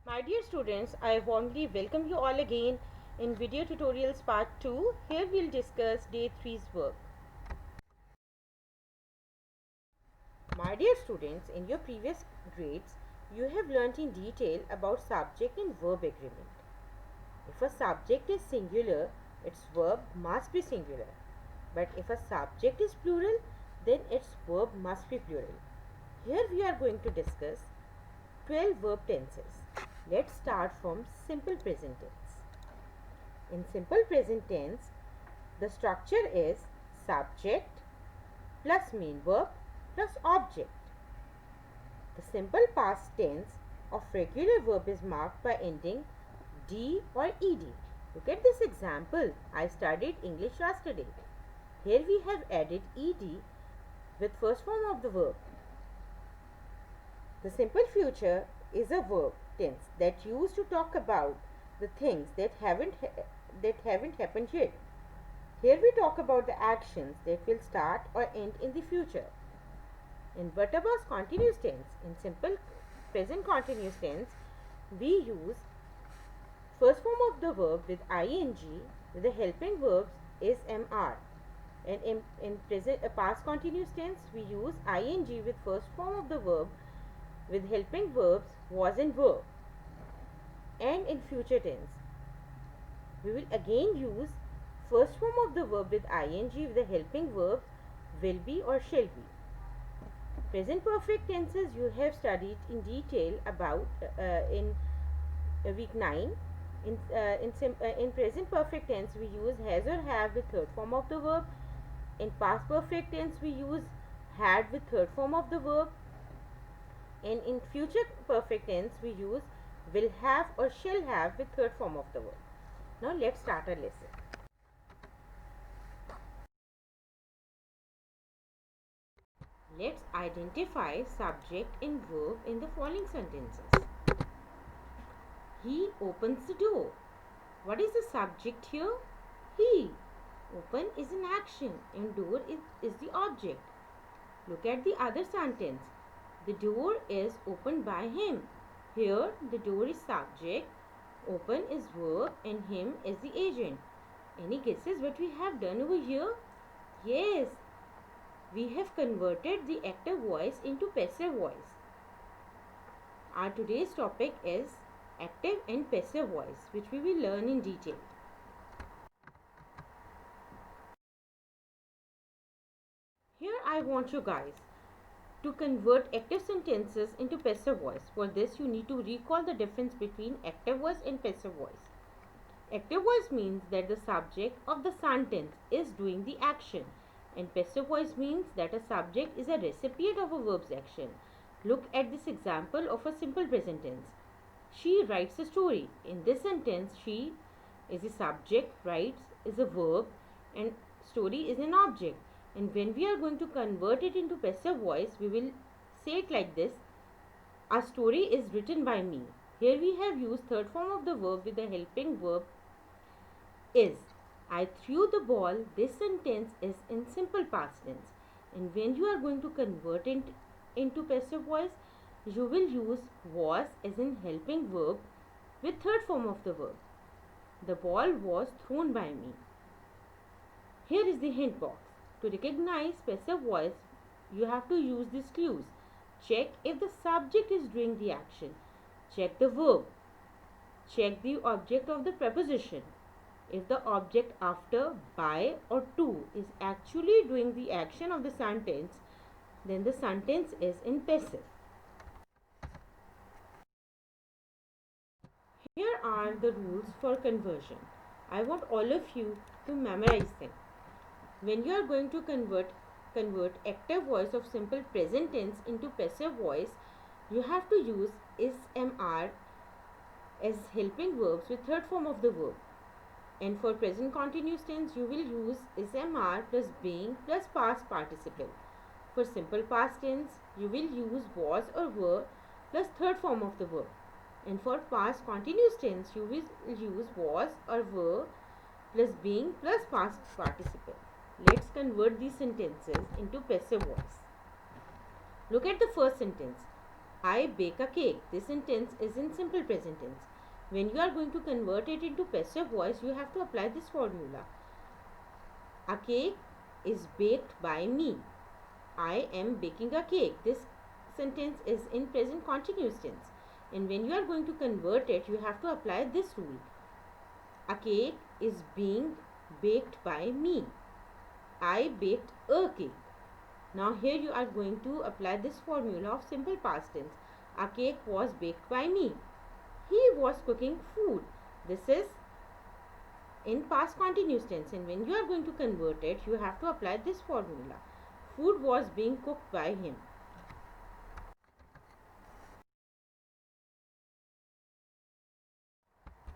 My dear students, I warmly welcome you all again in video tutorials part 2. Here we'll discuss day 3's work. My dear students, in your previous grades, you have learnt in detail about subject and verb agreement. If a subject is singular, its verb must be singular. But if a subject is plural, then its verb must be plural. Here we are going to discuss 12 verb tenses. Let's start from simple present tense. In simple present tense, the structure is subject plus main verb plus object. The simple past tense of regular verb is marked by ending D or ED. Look at this example. I studied English yesterday. Here we have added ED with first form of the verb. The simple future is a verb tense that used to talk about the things that haven't happened yet. Here we talk about the actions that will start or end in the future. In Vataba's continuous tense, in simple present continuous tense, we use first form of the verb with ing with the helping verbs is mr. And in present past continuous tense, we use ing with first form of the verb with helping verbs was and were. And in future tense, we will again use first form of the verb with ing with the helping verbs will be or shall be. Present perfect tenses you have studied in detail about in week 9. In present perfect tense we use has or have with third form of the verb. In past perfect tense we use had with third form of the verb. And in future perfect tense we use will have or shall have with third form of the verb. Now let's start our lesson. Let's identify subject and verb in the following sentences. He opens the door. What is the subject here? He. Open is an action and door is the object. Look at the other sentence. The door is opened by him. Here the door is subject, open is verb and him is the agent. Any guesses what we have done over here? Yes, we have converted the active voice into passive voice. Our today's topic is active and passive voice, which we will learn in detail. Here I want you guys to convert active sentences into passive voice. For this you need to recall the difference between active voice and passive voice. Active voice means that the subject of the sentence is doing the action, and passive voice means that a subject is a recipient of a verb's action. Look at this example of a simple present tense. She writes a story. In this sentence, she is a subject, writes is a verb, and story is an object. And when we are going to convert it into passive voice, we will say it like this. A story is written by me. Here we have used third form of the verb with the helping verb is. I threw the ball. This sentence is in simple past tense. And when you are going to convert it into passive voice, you will use was as in helping verb with third form of the verb. The ball was thrown by me. Here is the hint box. To recognize passive voice, you have to use these clues. Check if the subject is doing the action. Check the verb. Check the object of the preposition. If the object after by or to is actually doing the action of the sentence, then the sentence is in passive. Here are the rules for conversion. I want all of you to memorize them. When you are going to convert active voice of simple present tense into passive voice, you have to use is mr as helping verbs with third form of the verb. And for present continuous tense, you will use is mr plus being plus past participle. For simple past tense, you will use was or were plus third form of the verb. And for past continuous tense, you will use was or were plus being plus past participle. Let's convert these sentences into passive voice. Look at the first sentence. I bake a cake. This sentence is in simple present tense. When you are going to convert it into passive voice, you have to apply this formula. A cake is baked by me. I am baking a cake. This sentence is in present continuous tense. And when you are going to convert it, you have to apply this rule. A cake is being baked by me. I baked a cake. Now here you are going to apply this formula of simple past tense. A cake was baked by me. He was cooking food. This is in past continuous tense, and when you are going to convert it, you have to apply this formula. Food was being cooked by him.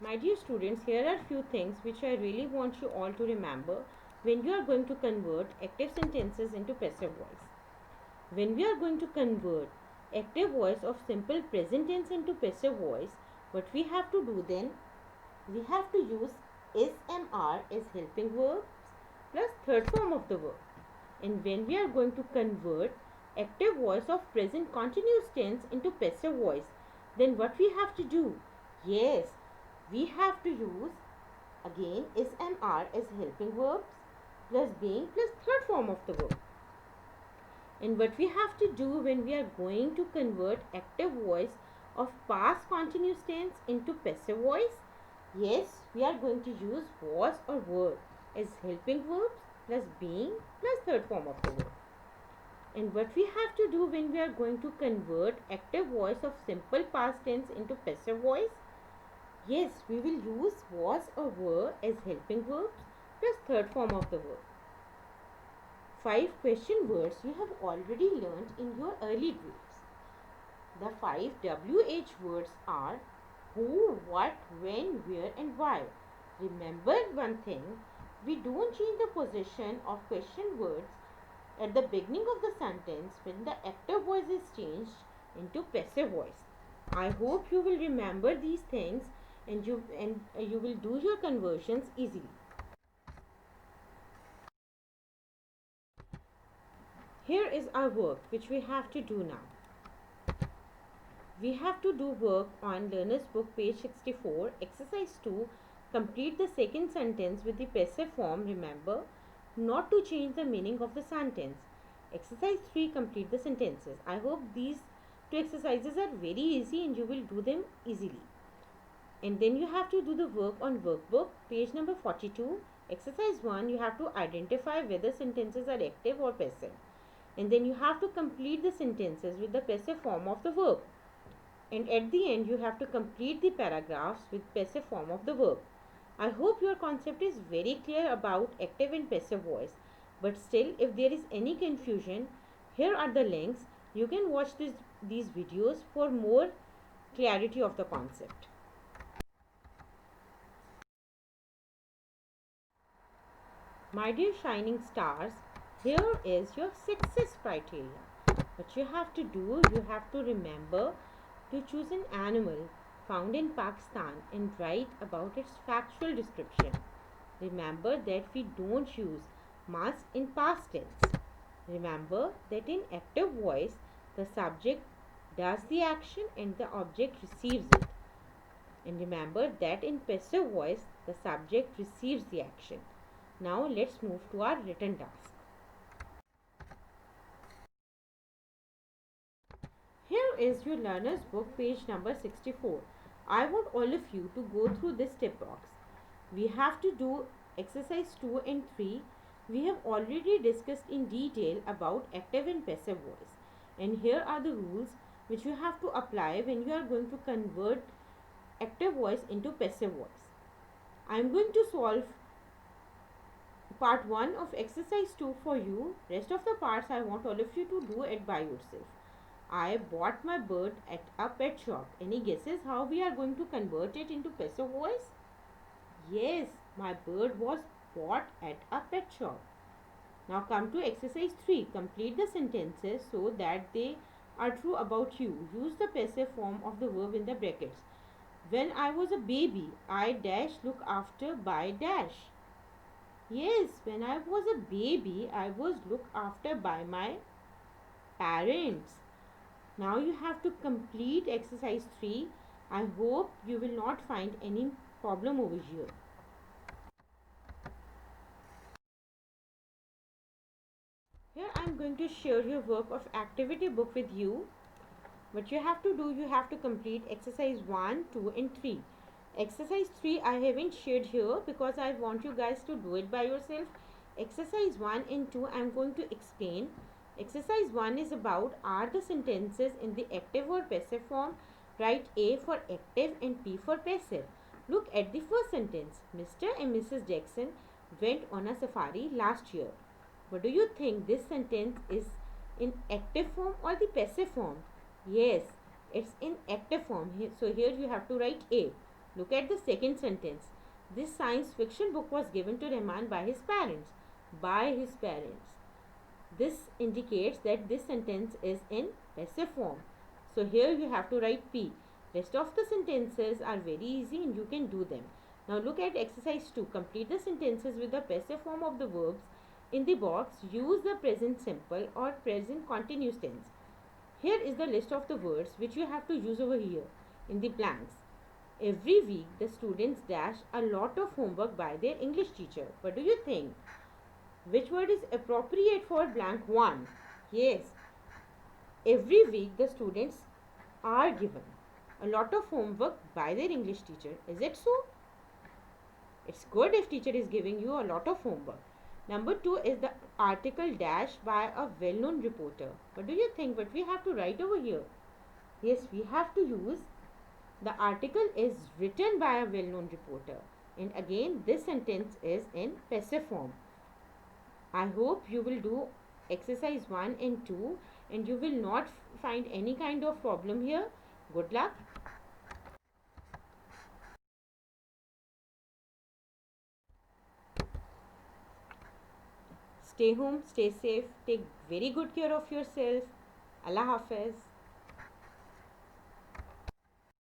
My dear students, here are few things which I really want you all to remember when you are going to convert active sentences into passive voice. When we are going to convert active voice of simple present tense into passive voice, what we have to do then, we have to use SMR as helping verbs plus third form of the verb. And when we are going to convert active voice of present continuous tense into passive voice, then what we have to do? Yes, we have to use again SMR as helping verbs plus being plus third form of the verb. And what we have to do when we are going to convert active voice of past continuous tense into passive voice? Yes, we are going to use was or were as helping verbs plus being plus third form of the verb. And what we have to do when we are going to convert active voice of simple past tense into passive voice? Yes, we will use was or were as helping verbs plus third form of the verb. 5 question words you have already learned in your early grades. The 5 WH words are who, what, when, where and why. Remember one thing, we don't change the position of question words at the beginning of the sentence when the active voice is changed into passive voice. I hope you will remember these things and you will do your conversions easily. Here is our work which we have to do now. We have to do work on learner's book page 64, exercise 2. Complete the second sentence with the passive form. Remember not to change the meaning of the sentence. Exercise 3, complete the sentences. I hope these two exercises are very easy and you will do them easily. And then you have to do the work on workbook page number 42. Exercise 1, you have to identify whether sentences are active or passive. And then you have to complete the sentences with the passive form of the verb. And at the end you have to complete the paragraphs with passive form of the verb. I hope your concept is very clear about active and passive voice. But still, if there is any confusion, here are the links. You can watch these videos for more clarity of the concept. My dear shining stars, here is your success criteria. What you have to do, you have to remember to choose an animal found in Pakistan and write about its factual description. Remember that we don't use must in past tense. Remember that in active voice, the subject does the action and the object receives it. And remember that in passive voice, the subject receives the action. Now let's move to our written task. Here is your learner's book page number 64. I want all of you to go through this tip box. We have to do exercise 2 and 3. We have already discussed in detail about active and passive voice. And here are the rules which you have to apply when you are going to convert active voice into passive voice. I am going to solve part 1 of exercise 2 for you. Rest of the parts I want all of you to do it by yourself. I bought my bird at a pet shop. Any guesses how we are going to convert it into passive voice? Yes, my bird was bought at a pet shop. Now come to exercise 3. Complete the sentences so that they are true about you. Use the passive form of the verb in the brackets. When I was a baby, I dash look after by dash. Yes, when I was a baby, I was looked after by my parents. Now you have to complete exercise 3. I hope you will not find any problem over here. Here I am going to share your work of activity book with you. What you have to do, you have to complete exercise 1, 2 and 3. Exercise 3 I haven't shared here because I want you guys to do it by yourself. Exercise 1 and 2 I am going to explain. Exercise 1 is about are the sentences in the active or passive form. Write A for active and P for passive. Look at the first sentence. Mr. and Mrs. Jackson went on a safari last year. What do you think, this sentence is in active form or the passive form? Yes, it's in active form. So here you have to write A. Look at the second sentence. This science fiction book was given to Rahman by his parents. By his parents. This indicates that this sentence is in passive form. So here you have to write P. Rest of the sentences are very easy and you can do them. Now look at exercise 2. Complete the sentences with the passive form of the verbs. In the box, use the present simple or present continuous tense. Here is the list of the words which you have to use over here in the blanks. Every week, the students dash a lot of homework by their English teacher. What do you think? Which word is appropriate for blank 1? Yes, every week the students are given a lot of homework by their English teacher. Is it so? It's good if teacher is giving you a lot of homework. Number 2 is the article dash by a well-known reporter. What do you think? What we have to write over here? Yes, we have to use the article is written by a well-known reporter. And again, this sentence is in passive form. I hope you will do exercise 1 and 2 and you will not find any kind of problem here. Good luck. Stay home, stay safe, take very good care of yourself. Allah Hafiz.